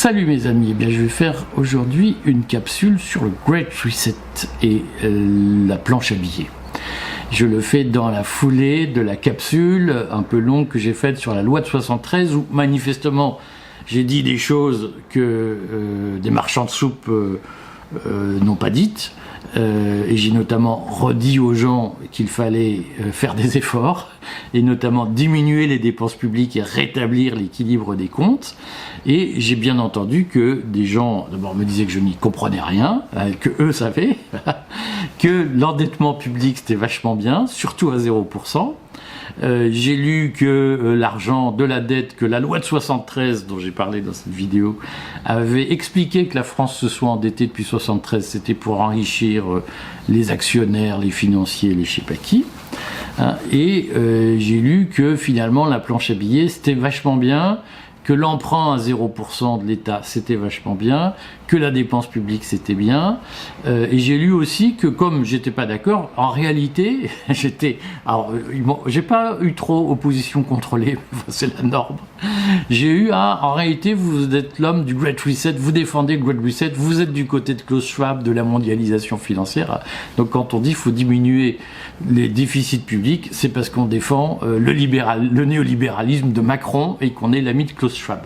Salut mes amis, eh bien, je vais faire aujourd'hui une capsule sur le Great Reset et la planche à billets. Je le fais dans la foulée de la capsule un peu longue que j'ai faite sur la loi de 73 où manifestement j'ai dit des choses que des marchands de soupe n'ont pas dites. Et j'ai notamment redit aux gens qu'il fallait faire des efforts et notamment diminuer les dépenses publiques et rétablir l'équilibre des comptes. Et j'ai bien entendu que des gens d'abord me disaient que je n'y comprenais rien, que eux savaient, que l'endettement public c'était vachement bien, surtout à 0%. J'ai lu que l'argent de la dette, que la loi de 73 dont j'ai parlé dans cette vidéo avait expliqué que la France se soit endettée depuis 73, c'était pour enrichir les actionnaires, les financiers, les je sais pas qui. Et j'ai lu que finalement la planche à billets c'était vachement bien, que l'emprunt à 0% de l'État c'était vachement bien, que la dépense publique c'était bien, et j'ai lu aussi que comme j'étais pas d'accord, en réalité j'ai pas eu trop opposition contrôlée, c'est la norme. J'ai eu en réalité vous êtes l'homme du Great Reset, vous défendez le Great Reset, vous êtes du côté de Klaus Schwab, de la mondialisation financière. Donc quand on dit qu'il faut diminuer les déficits publics, c'est parce qu'on défend le néolibéralisme de Macron et qu'on est l'ami de Klaus Schwab.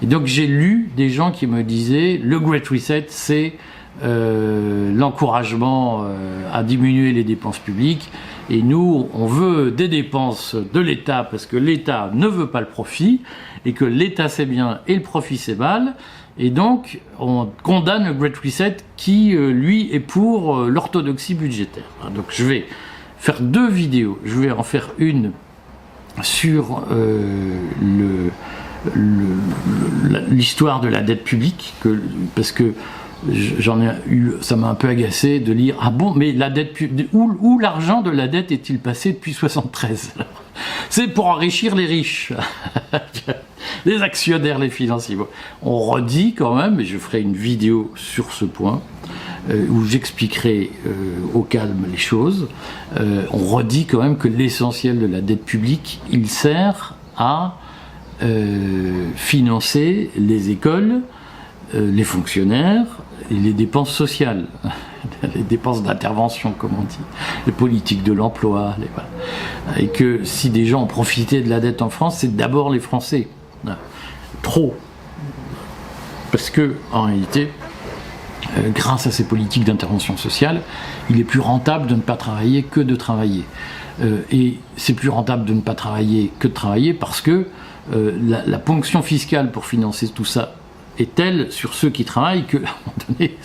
Et donc j'ai lu des gens qui me disaient le Great Reset c'est l'encouragement à diminuer les dépenses publiques et nous on veut des dépenses de l'État parce que l'État ne veut pas le profit et que l'État c'est bien et le profit c'est mal et donc on condamne le Great Reset qui lui est pour l'orthodoxie budgétaire. Donc je vais faire deux vidéos, je vais en faire une sur l'histoire de la dette publique, parce que j'en ai eu, ça m'a un peu agacé de lire ah bon mais la dette où l'argent de la dette est-il passé depuis 73? C'est pour enrichir les riches, les actionnaires, les financiers. Bon, on redit quand même, et je ferai une vidéo sur ce point où j'expliquerai au calme les choses. On redit quand même que l'essentiel de la dette publique, il sert à financer les écoles, les fonctionnaires et les dépenses sociales, les dépenses d'intervention comme on dit, les politiques de l'emploi, voilà. Et que si des gens ont profité de la dette en France, c'est d'abord les Français. Trop. Parce que, en réalité, grâce à ces politiques d'intervention sociale, il est plus rentable de ne pas travailler que de travailler. Et c'est plus rentable de ne pas travailler que de travailler parce que la ponction fiscale pour financer tout ça est telle sur ceux qui travaillent que, à un moment donné,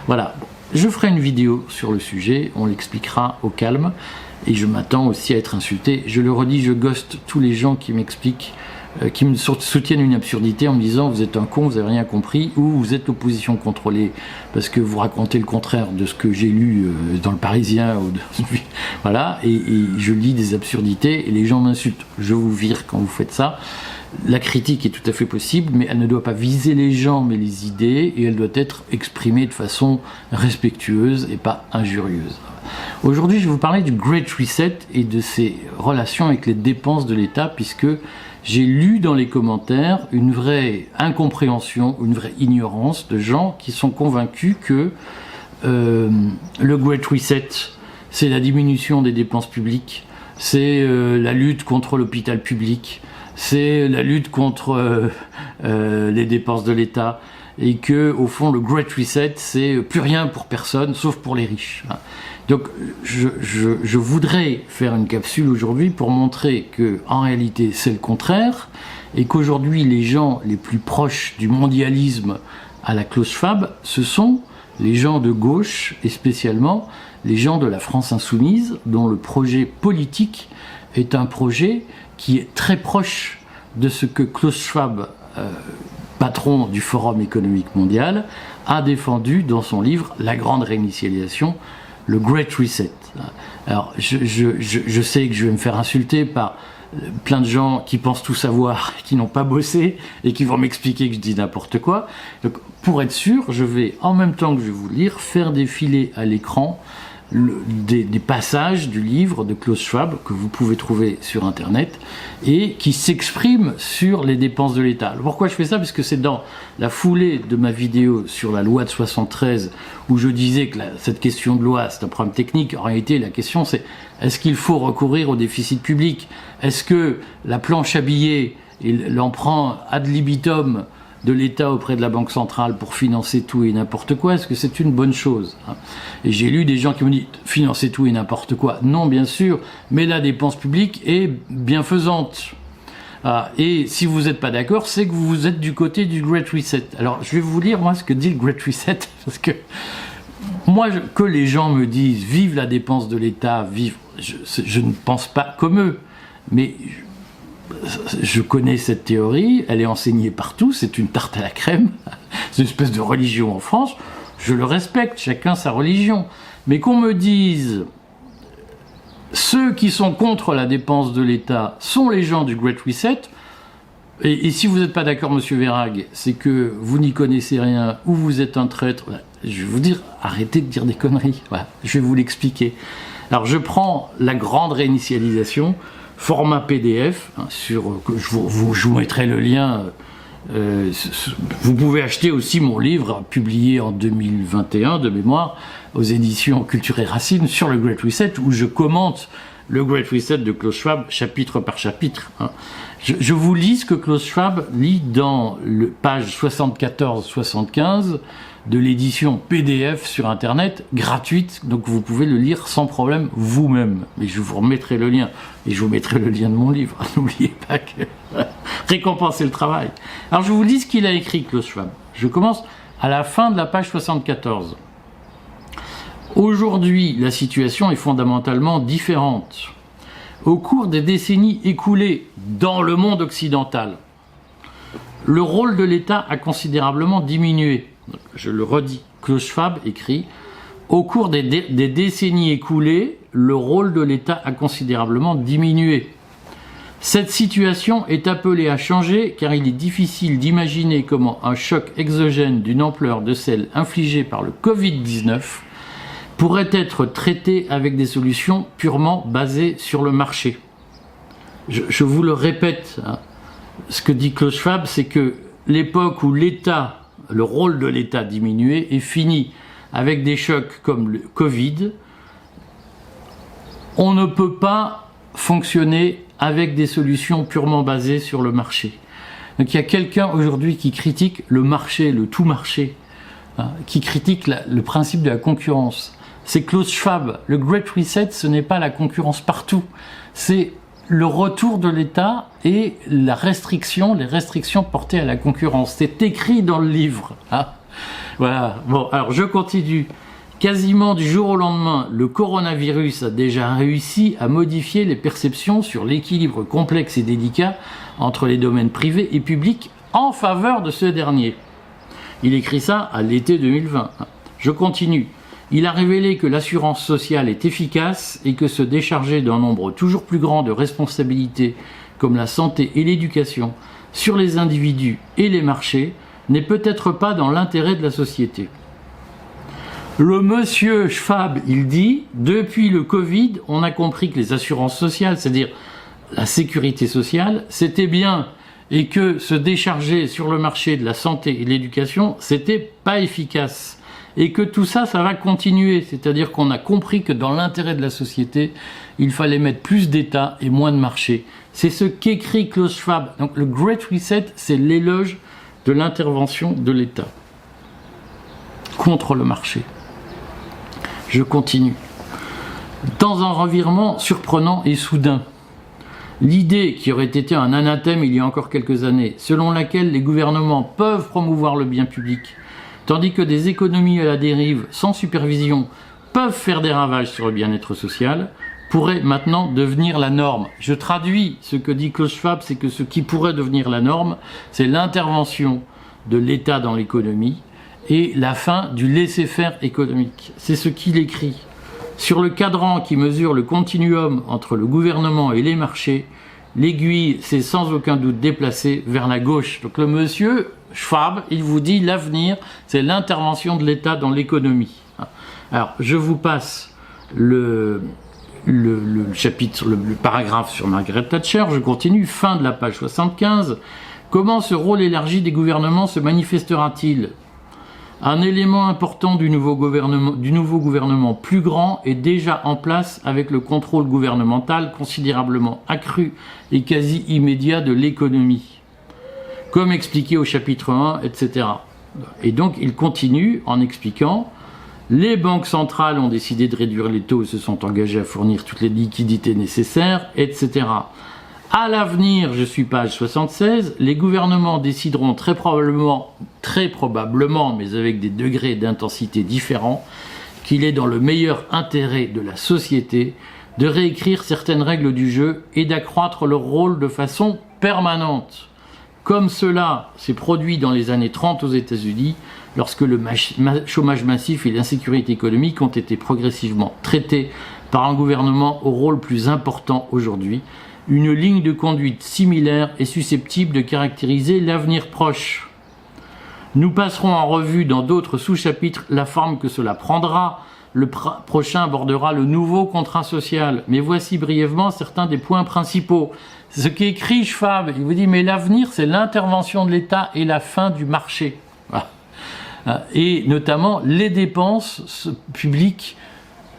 voilà. Je ferai une vidéo sur le sujet, on l'expliquera au calme, et je m'attends aussi à être insulté. Je le redis, je ghoste tous les gens qui m'expliquent, qui me soutiennent une absurdité en me disant vous êtes un con, vous n'avez rien compris, ou vous êtes l'opposition contrôlée parce que vous racontez le contraire de ce que j'ai lu dans le Parisien, voilà, et je lis des absurdités et les gens m'insultent. Je vous vire quand vous faites ça. La critique est tout à fait possible, mais elle ne doit pas viser les gens mais les idées, et elle doit être exprimée de façon respectueuse et pas injurieuse. Aujourd'hui, je vais vous parler du Great Reset et de ses relations avec les dépenses de l'État, puisque j'ai lu dans les commentaires une vraie incompréhension, une vraie ignorance de gens qui sont convaincus que le Great Reset, c'est la diminution des dépenses publiques, c'est la lutte contre l'hôpital public, c'est la lutte contre les dépenses de l'État, et que au fond le Great Reset c'est plus rien pour personne sauf pour les riches. Donc je voudrais faire une capsule aujourd'hui pour montrer que en réalité c'est le contraire et qu'aujourd'hui les gens les plus proches du mondialisme à la Klaus Schwab ce sont les gens de gauche et spécialement les gens de la France insoumise dont le projet politique est un projet qui est très proche de ce que Klaus Schwab, patron du Forum économique mondial, a défendu dans son livre La Grande Réinitialisation, le Great Reset. Alors, je sais que je vais me faire insulter par plein de gens qui pensent tout savoir, qui n'ont pas bossé et qui vont m'expliquer que je dis n'importe quoi. Donc, pour être sûr, je vais, en même temps que je vais vous lire, faire défiler à l'écran des passages du livre de Klaus Schwab que vous pouvez trouver sur Internet et qui s'expriment sur les dépenses de l'État. Alors pourquoi je fais ça? Parce que c'est dans la foulée de ma vidéo sur la loi de 73 où je disais que cette question de loi, c'est un problème technique. En réalité, la question c'est est-ce qu'il faut recourir au déficit public? Est-ce que la planche à billets et l'emprunt ad libitum de l'État auprès de la Banque centrale pour financer tout et n'importe quoi, est-ce que c'est une bonne chose? Et j'ai lu des gens qui me disent financer tout et n'importe quoi. Non, bien sûr, mais la dépense publique est bienfaisante. Et si vous n'êtes pas d'accord, c'est que vous êtes du côté du Great Reset. Alors, je vais vous lire, moi, ce que dit le Great Reset, parce que moi, que les gens me disent « vive la dépense de l'État, vive », je ne pense pas comme eux, mais je connais cette théorie, elle est enseignée partout, c'est une tarte à la crème, c'est une espèce de religion en France, je le respecte, chacun sa religion. Mais qu'on me dise, ceux qui sont contre la dépense de l'État sont les gens du Great Reset, et si vous n'êtes pas d'accord, monsieur Verhaeghe, c'est que vous n'y connaissez rien, ou vous êtes un traître, je vais vous dire, arrêtez de dire des conneries, voilà, je vais vous l'expliquer. Alors je prends la grande réinitialisation, format PDF, je vous mettrai le lien, vous pouvez acheter aussi mon livre, publié en 2021 de mémoire, aux éditions Culture et Racines, sur le Great Reset, où je commente le Great Reset de Klaus Schwab, chapitre par chapitre. Je vous lis ce que Klaus Schwab lit dans le page 74-75 de l'édition PDF sur Internet, gratuite, donc vous pouvez le lire sans problème vous-même. Et je vous remettrai le lien, et je vous mettrai le lien de mon livre. N'oubliez pas que récompenser le travail. Alors je vous lis ce qu'il a écrit, Klaus Schwab. Je commence à la fin de la page 74. Aujourd'hui, la situation est fondamentalement différente. Au cours des décennies écoulées dans le monde occidental, le rôle de l'État a considérablement diminué. Je le redis, Klaus Schwab écrit « Au cours des décennies écoulées, le rôle de l'État a considérablement diminué. Cette situation est appelée à changer car il est difficile d'imaginer comment un choc exogène d'une ampleur de celle infligée par le Covid-19 pourrait être traité avec des solutions purement basées sur le marché. » Je vous le répète, ce que dit Klaus Schwab, c'est que l'époque où l'État, le rôle de l'État diminué, est fini avec des chocs comme le Covid. On ne peut pas fonctionner avec des solutions purement basées sur le marché. Donc il y a quelqu'un aujourd'hui qui critique le marché, le tout marché, qui critique le principe de la concurrence. C'est Klaus Schwab. Le Great Reset, ce n'est pas la concurrence partout. C'est le retour de l'État et les restrictions portées à la concurrence. C'est écrit dans le livre. Voilà. Bon, alors je continue. Quasiment du jour au lendemain, le coronavirus a déjà réussi à modifier les perceptions sur l'équilibre complexe et délicat entre les domaines privés et publics en faveur de ce dernier. Il écrit ça à l'été 2020. Je continue. Il a révélé que l'assurance sociale est efficace et que se décharger d'un nombre toujours plus grand de responsabilités comme la santé et l'éducation sur les individus et les marchés n'est peut-être pas dans l'intérêt de la société. Le monsieur Schwab, il dit, depuis le Covid, on a compris que les assurances sociales, c'est-à-dire la sécurité sociale, c'était bien et que se décharger sur le marché de la santé et de l'éducation, c'était pas efficace. Et que tout ça, ça va continuer. C'est-à-dire qu'on a compris que dans l'intérêt de la société, il fallait mettre plus d'État et moins de marché. C'est ce qu'écrit Klaus Schwab. Donc le Great Reset, c'est l'éloge de l'intervention de l'État contre le marché. Je continue. Dans un revirement surprenant et soudain, l'idée qui aurait été un anathème il y a encore quelques années, selon laquelle les gouvernements peuvent promouvoir le bien public, tandis que des économies à la dérive, sans supervision, peuvent faire des ravages sur le bien-être social, pourrait maintenant devenir la norme. Je traduis ce que dit Klaus Schwab, c'est que ce qui pourrait devenir la norme, c'est l'intervention de l'État dans l'économie et la fin du laisser-faire économique. C'est ce qu'il écrit. Sur le cadran qui mesure le continuum entre le gouvernement et les marchés, l'aiguille s'est sans aucun doute déplacée vers la gauche. Donc le monsieur Schwab, il vous dit l'avenir, c'est l'intervention de l'État dans l'économie. Alors, je vous passe le chapitre, le paragraphe sur Margaret Thatcher, je continue, fin de la page 75. Comment ce rôle élargi des gouvernements se manifestera-t-il ? Un élément important du nouveau gouvernement plus grand est déjà en place avec le contrôle gouvernemental considérablement accru et quasi immédiat de l'économie, comme expliqué au chapitre 1, etc. Et donc il continue en expliquant: les banques centrales ont décidé de réduire les taux et se sont engagées à fournir toutes les liquidités nécessaires, etc. À l'avenir, je suis page 76, les gouvernements décideront très probablement, mais avec des degrés d'intensité différents, qu'il est dans le meilleur intérêt de la société de réécrire certaines règles du jeu et d'accroître leur rôle de façon permanente. Comme cela s'est produit dans les années 30 aux États-Unis, lorsque le chômage massif et l'insécurité économique ont été progressivement traités par un gouvernement au rôle plus important aujourd'hui. Une ligne de conduite similaire est susceptible de caractériser l'avenir proche. Nous passerons en revue dans d'autres sous-chapitres la forme que cela prendra. Le prochain abordera le nouveau contrat social. Mais voici brièvement certains des points principaux. Ce qu'écrit Schwab, il vous dit, mais l'avenir, c'est l'intervention de l'État et la fin du marché. Et notamment les dépenses publiques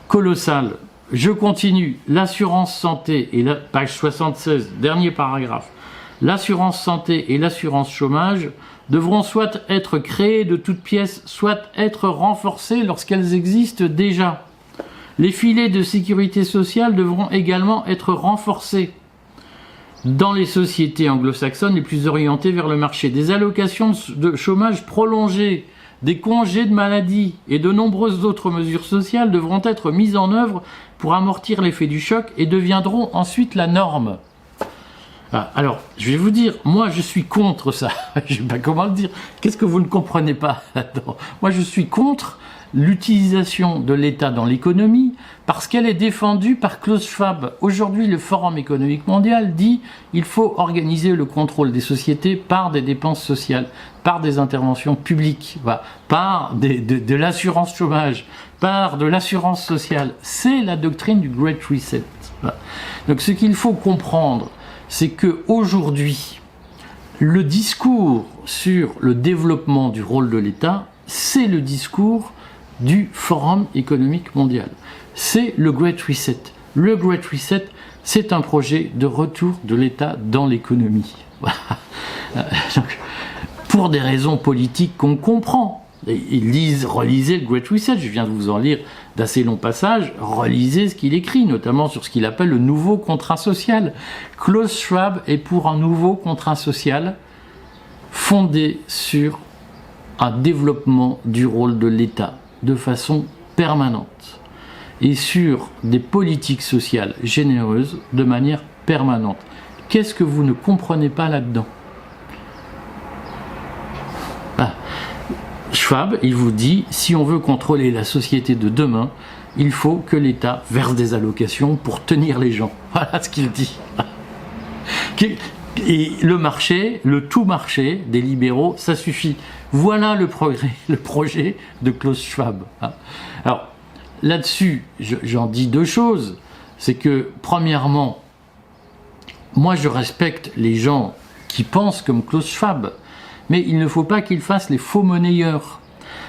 colossales. Je continue. L'assurance santé, et la page 76, dernier paragraphe. L'assurance santé et l'assurance chômage devront soit être créées de toutes pièces, soit être renforcées lorsqu'elles existent déjà. Les filets de sécurité sociale devront également être renforcés. Dans les sociétés anglo-saxonnes les plus orientées vers le marché, des allocations de chômage prolongées, des congés de maladie et de nombreuses autres mesures sociales devront être mises en œuvre pour amortir l'effet du choc et deviendront ensuite la norme. Alors, je vais vous dire, moi je suis contre ça. Je ne sais pas comment le dire. Qu'est-ce que vous ne comprenez pas là-dedans ? Moi je suis contre l'utilisation de l'État dans l'économie parce qu'elle est défendue par Klaus Schwab. Aujourd'hui, le Forum économique mondial dit qu'il faut organiser le contrôle des sociétés par des dépenses sociales, par des interventions publiques, par de l'assurance chômage, par de l'assurance sociale. C'est la doctrine du Great Reset. Donc ce qu'il faut comprendre, c'est qu'aujourd'hui, le discours sur le développement du rôle de l'État, c'est le discours du Forum économique mondial. C'est le Great Reset. Le Great Reset, c'est un projet de retour de l'État dans l'économie. Donc, pour des raisons politiques qu'on comprend. Relisez le Great Reset, je viens de vous en lire d'assez longs passages, relisez ce qu'il écrit, notamment sur ce qu'il appelle le nouveau contrat social. Klaus Schwab est pour un nouveau contrat social fondé sur un développement du rôle de l'État de façon permanente et sur des politiques sociales généreuses de manière permanente. Qu'est-ce que vous ne comprenez pas là-dedans ? Schwab, il vous dit, si on veut contrôler la société de demain, il faut que l'État verse des allocations pour tenir les gens. Voilà ce qu'il dit. Et le marché, le tout marché des libéraux, ça suffit. Voilà le projet de Klaus Schwab. Alors, là-dessus, j'en dis deux choses. C'est que, premièrement, moi je respecte les gens qui pensent comme Klaus Schwab, mais il ne faut pas qu'ils fassent les faux monnayeurs.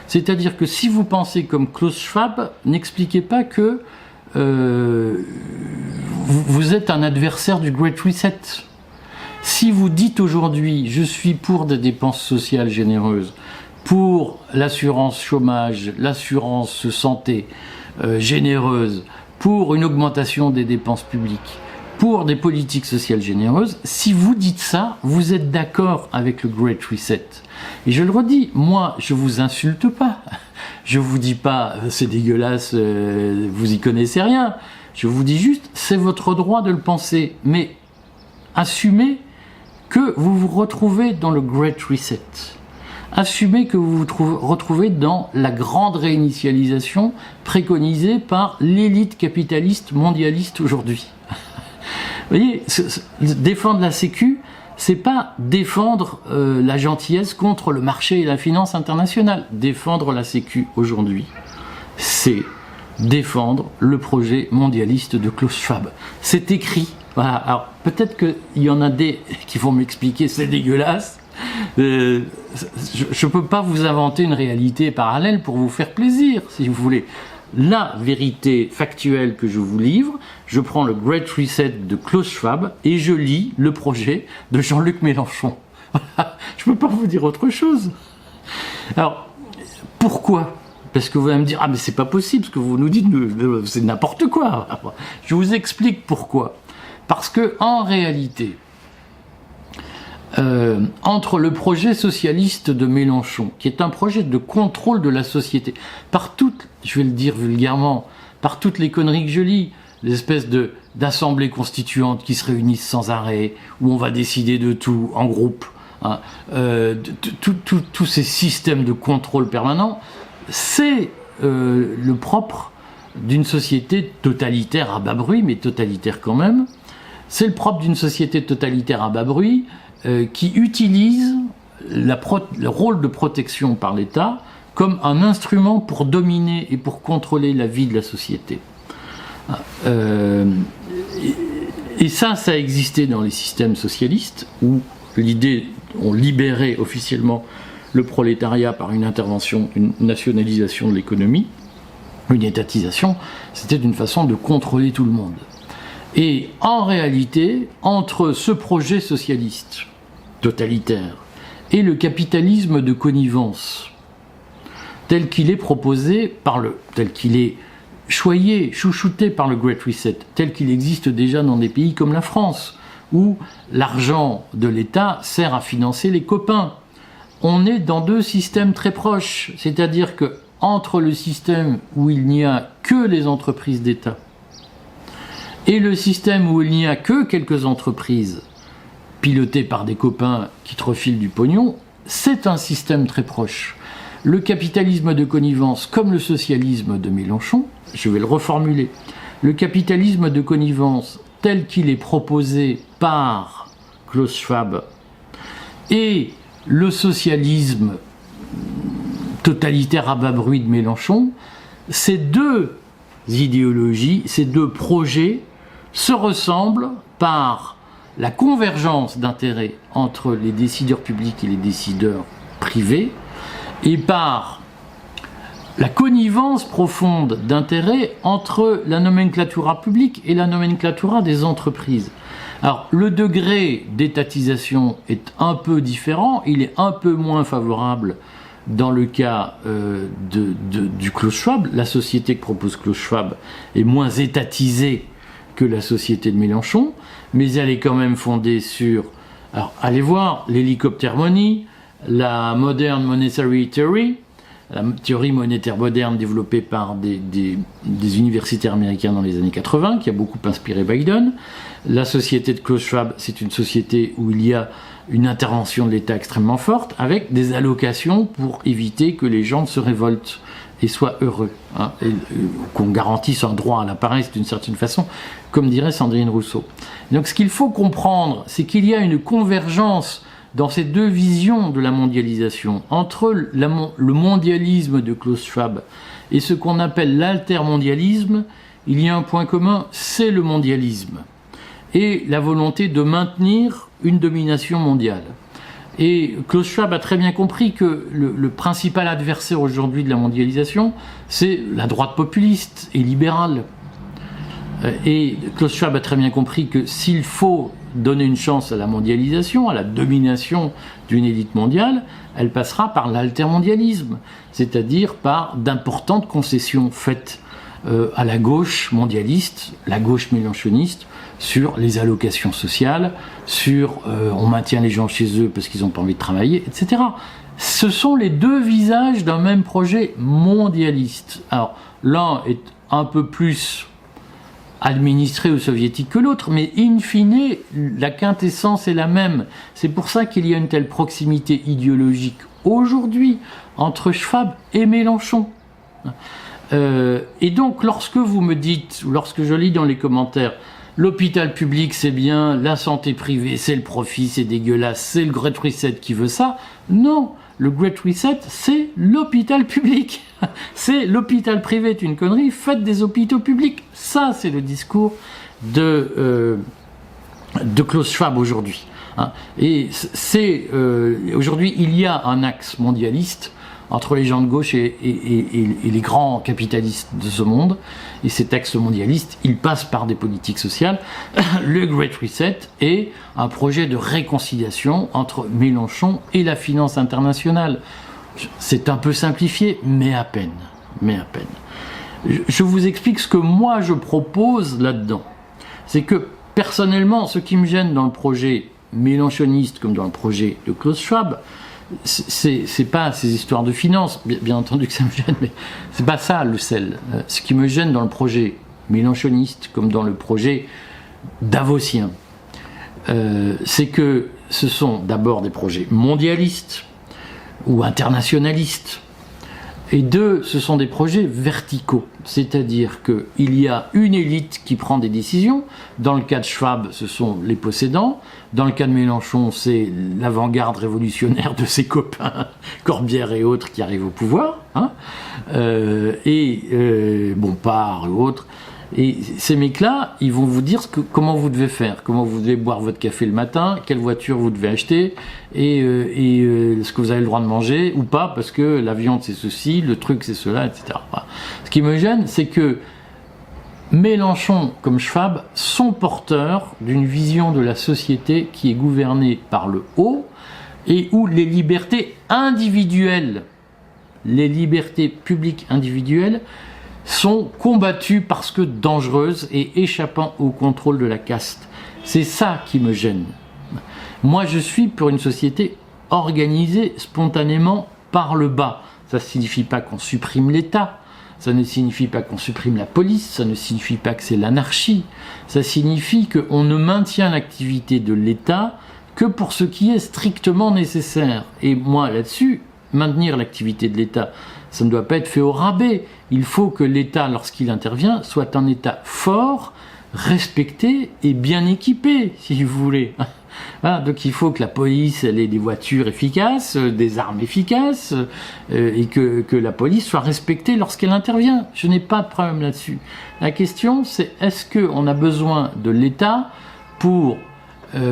C'est-à-dire que si vous pensez comme Klaus Schwab, n'expliquez pas que vous êtes un adversaire du Great Reset. Si vous dites aujourd'hui, je suis pour des dépenses sociales généreuses, pour l'assurance chômage, l'assurance santé généreuse, pour une augmentation des dépenses publiques, pour des politiques sociales généreuses, si vous dites ça, vous êtes d'accord avec le Great Reset. Et je le redis, moi, je vous insulte pas. Je vous dis pas, c'est dégueulasse, vous y connaissez rien. Je vous dis juste, c'est votre droit de le penser. Mais assumez que vous vous retrouvez dans le Great Reset. Assumez que vous vous retrouvez dans la grande réinitialisation préconisée par l'élite capitaliste mondialiste aujourd'hui. Vous voyez, défendre la Sécu, c'est pas défendre la gentillesse contre le marché et la finance internationale. Défendre la Sécu aujourd'hui, c'est défendre le projet mondialiste de Klaus Schwab. C'est écrit. Voilà. Alors peut-être qu'il y en a des qui vont m'expliquer c'est dégueulasse. Je ne peux pas vous inventer une réalité parallèle pour vous faire plaisir, si vous voulez. La vérité factuelle que je vous livre, je prends le Great Reset de Klaus Schwab et je lis le projet de Jean-Luc Mélenchon. Voilà. Je ne peux pas vous dire autre chose. Alors, pourquoi ? Parce que vous allez me dire, ah mais c'est pas possible, ce que vous nous dites, c'est n'importe quoi. Je vous explique pourquoi. Parce que en réalité, entre le projet socialiste de Mélenchon, qui est un projet de contrôle de la société, par toutes, je vais le dire vulgairement, par toutes les conneries que je lis, les espèces d'assemblées constituantes qui se réunissent sans arrêt, où on va décider de tout en groupe, hein, tous ces systèmes de contrôle permanent, c'est le propre d'une société totalitaire à bas bruit, mais totalitaire quand même. C'est le propre d'une société totalitaire à bas bruit qui utilise le rôle de protection par l'État comme un instrument pour dominer et pour contrôler la vie de la société. Et ça a existé dans les systèmes socialistes, où l'idée, on libérait officiellement le prolétariat par une intervention, une nationalisation de l'économie, une étatisation, c'était une façon de contrôler tout le monde. Et en réalité, entre ce projet socialiste totalitaire et le capitalisme de connivence, tel qu'il est proposé tel qu'il est choyé, chouchouté par le Great Reset, tel qu'il existe déjà dans des pays comme la France, où l'argent de l'État sert à financer les copains. On est dans deux systèmes très proches, c'est-à-dire que entre le système où il n'y a que les entreprises d'État et le système où il n'y a que quelques entreprises pilotées par des copains qui te refilent du pognon, c'est un système très proche. Le capitalisme de connivence, comme le socialisme de Mélenchon, je vais le reformuler, le capitalisme de connivence tel qu'il est proposé par Klaus Schwab et le socialisme totalitaire à bas bruit de Mélenchon, ces deux idéologies, ces deux projets se ressemblent par la convergence d'intérêts entre les décideurs publics et les décideurs privés, et par la connivence profonde d'intérêts entre la nomenclatura publique et la nomenclatura des entreprises. Alors, le degré d'étatisation est un peu différent, il est un peu moins favorable dans le cas du Klaus Schwab. La société que propose Klaus Schwab est moins étatisée que la société de Mélenchon, mais elle est quand même fondée sur, alors allez voir, l'hélicoptère money, la Modern Monetary Theory, la théorie monétaire moderne développée par des universitaires américains dans les années 80, qui a beaucoup inspiré Biden. La société de Klaus Schwab, c'est une société où il y a une intervention de l'État extrêmement forte, avec des allocations pour éviter que les gens se révoltent et soient heureux, hein, et qu'on garantisse un droit à la paresse d'une certaine façon, comme dirait Sandrine Rousseau. Donc ce qu'il faut comprendre, c'est qu'il y a une convergence dans ces deux visions de la mondialisation, entre le mondialisme de Klaus Schwab et ce qu'on appelle l'altermondialisme. Il y a un point commun, c'est le mondialisme et la volonté de maintenir une domination mondiale. Et Klaus Schwab a très bien compris que le principal adversaire aujourd'hui de la mondialisation, c'est la droite populiste et libérale. Et Klaus Schwab a très bien compris que s'il faut donner une chance à la mondialisation, à la domination d'une élite mondiale, elle passera par l'altermondialisme, c'est-à-dire par d'importantes concessions faites à la gauche mondialiste, la gauche mélenchoniste, sur les allocations sociales, sur on maintient les gens chez eux parce qu'ils n'ont pas envie de travailler, etc. Ce sont les deux visages d'un même projet mondialiste. Alors, l'un est un peu plus administré ou soviétique que l'autre, mais in fine, la quintessence est la même. C'est pour ça qu'il y a une telle proximité idéologique aujourd'hui entre Schwab et Mélenchon. Et donc, lorsque vous me dites, ou lorsque je lis dans les commentaires, l'hôpital public c'est bien, la santé privée c'est le profit, c'est dégueulasse, c'est le Great Reset qui veut ça, non, le Great Reset, c'est l'hôpital public. C'est l'hôpital privé est une connerie, faites des hôpitaux publics. Ça, c'est le discours de Klaus Schwab aujourd'hui. Et aujourd'hui, il y a un axe mondialiste entre les gens de gauche et les grands capitalistes de ce monde. Et cet axe mondialiste, il passe par des politiques sociales. Le Great Reset est un projet de réconciliation entre Mélenchon et la finance internationale. C'est un peu simplifié, mais à peine. Je vous explique ce que moi je propose là-dedans. C'est que, personnellement, ce qui me gêne dans le projet mélenchoniste comme dans le projet de Klaus Schwab, c'est pas ces histoires de finances, bien entendu que ça me gêne, mais c'est pas ça le sel. Ce qui me gêne dans le projet mélenchoniste comme dans le projet davosien, c'est que ce sont d'abord des projets mondialistes ou internationalistes, et deux, ce sont des projets verticaux, c'est-à-dire qu'il y a une élite qui prend des décisions. Dans le cas de Schwab, ce sont les possédants. Dans le cas de Mélenchon, c'est l'avant-garde révolutionnaire de ses copains, Corbière et autres, qui arrivent au pouvoir, Bompard et autres. Et ces mecs-là, ils vont vous dire comment vous devez faire, comment vous devez boire votre café le matin, quelle voiture vous devez acheter, et ce que vous avez le droit de manger ou pas, parce que la viande c'est ceci, le truc c'est cela, etc. Voilà. Ce qui me gêne, c'est que Mélenchon comme Schwab sont porteurs d'une vision de la société qui est gouvernée par le haut, et où les libertés individuelles, les libertés publiques individuelles, sont combattues parce que dangereuses et échappant au contrôle de la caste. C'est ça qui me gêne. Moi, je suis pour une société organisée spontanément par le bas. Ça ne signifie pas qu'on supprime l'État, ça ne signifie pas qu'on supprime la police, ça ne signifie pas que c'est l'anarchie. Ça signifie qu'on ne maintient l'activité de l'État que pour ce qui est strictement nécessaire. Et moi, là-dessus, maintenir l'activité de l'État, ça ne doit pas être fait au rabais. Il faut que l'État, lorsqu'il intervient, soit un État fort, respecté et bien équipé, si vous voulez. Voilà, donc il faut que la police elle ait des voitures efficaces, des armes efficaces, et que la police soit respectée lorsqu'elle intervient. Je n'ai pas de problème là-dessus. La question, c'est est-ce qu'on a besoin de l'État pour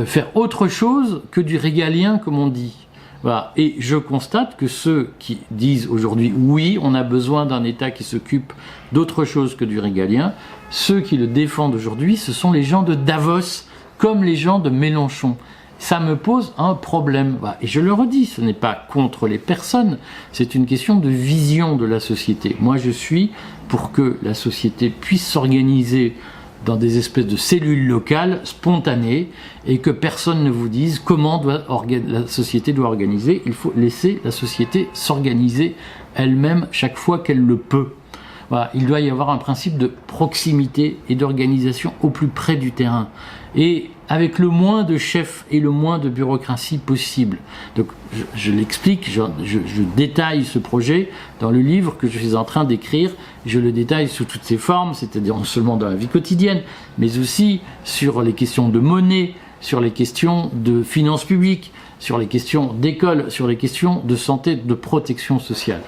faire autre chose que du régalien, comme on dit ? Voilà. Et je constate que ceux qui disent aujourd'hui oui, on a besoin d'un État qui s'occupe d'autre chose que du régalien, ceux qui le défendent aujourd'hui, ce sont les gens de Davos, comme les gens de Mélenchon. Ça me pose un problème. Voilà. Et je le redis, ce n'est pas contre les personnes, c'est une question de vision de la société. Moi, je suis pour que la société puisse s'organiser dans des espèces de cellules locales, spontanées, et que personne ne vous dise comment la société doit organiser. Il faut laisser la société s'organiser elle-même chaque fois qu'elle le peut. Voilà. Il doit y avoir un principe de proximité et d'organisation au plus près du terrain, et avec le moins de chefs et le moins de bureaucratie possible. Donc je l'explique, je détaille ce projet dans le livre que je suis en train d'écrire. Je le détaille sous toutes ses formes, c'est-à-dire non seulement dans la vie quotidienne, mais aussi sur les questions de monnaie, sur les questions de finances publiques, sur les questions d'école, sur les questions de santé, de protection sociale.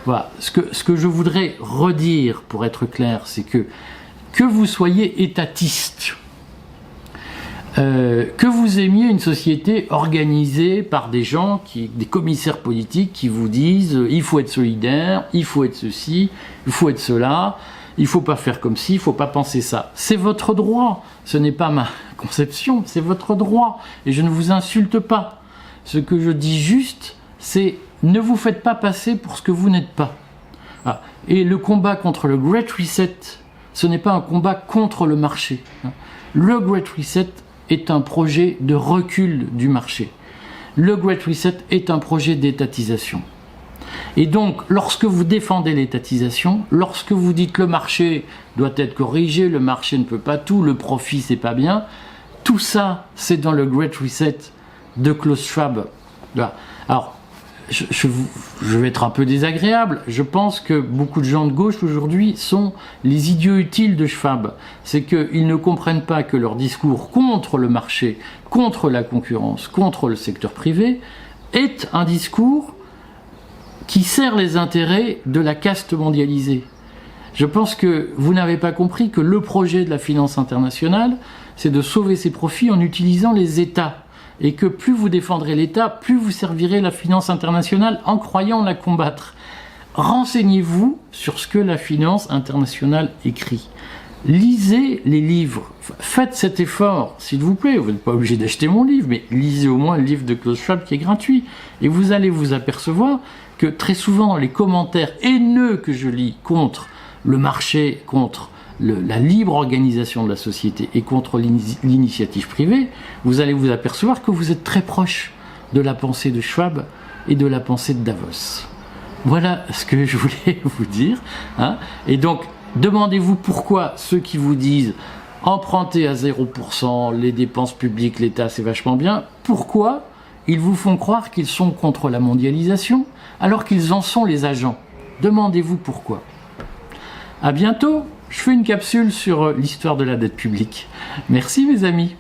Voilà. Ce que je voudrais redire, pour être clair, c'est que vous soyez étatiste, que vous aimiez une société organisée par des gens, des commissaires politiques qui vous disent il faut être solidaire, il faut être ceci, il faut être cela, il faut pas faire comme ci, il faut pas penser ça. C'est votre droit, ce n'est pas ma conception, c'est votre droit, et je ne vous insulte pas. Ce que je dis juste, c'est ne vous faites pas passer pour ce que vous n'êtes pas. Ah. Et le combat contre le Great Reset, ce n'est pas un combat contre le marché. Le Great Reset est un projet de recul du marché. Le Great Reset est un projet d'étatisation. Et donc, lorsque vous défendez l'étatisation, lorsque vous dites le marché doit être corrigé, le marché ne peut pas tout, le profit c'est pas bien, tout ça c'est dans le Great Reset de Klaus Schwab. Alors, je vais être un peu désagréable, je pense que beaucoup de gens de gauche aujourd'hui sont les idiots utiles de Schwab. C'est qu'ils ne comprennent pas que leur discours contre le marché, contre la concurrence, contre le secteur privé, est un discours qui sert les intérêts de la caste mondialisée. Je pense que vous n'avez pas compris que le projet de la finance internationale, c'est de sauver ses profits en utilisant les États. Et que plus vous défendrez l'État, plus vous servirez la finance internationale en croyant la combattre. Renseignez-vous sur ce que la finance internationale écrit. Lisez les livres. Faites cet effort, s'il vous plaît. Vous n'êtes pas obligé d'acheter mon livre, mais lisez au moins le livre de Klaus Schwab qui est gratuit. Et vous allez vous apercevoir que très souvent, les commentaires haineux que je lis contre le marché, contre la libre organisation de la société et contre l'initiative privée, vous allez vous apercevoir que vous êtes très proche de la pensée de Schwab et de la pensée de Davos. Voilà ce que je voulais vous dire. Et donc, demandez-vous pourquoi ceux qui vous disent emprunter à 0%, les dépenses publiques, l'État, c'est vachement bien, pourquoi ils vous font croire qu'ils sont contre la mondialisation alors qu'ils en sont les agents. Demandez-vous pourquoi. À bientôt. Je fais une capsule sur l'histoire de la dette publique. Merci mes amis.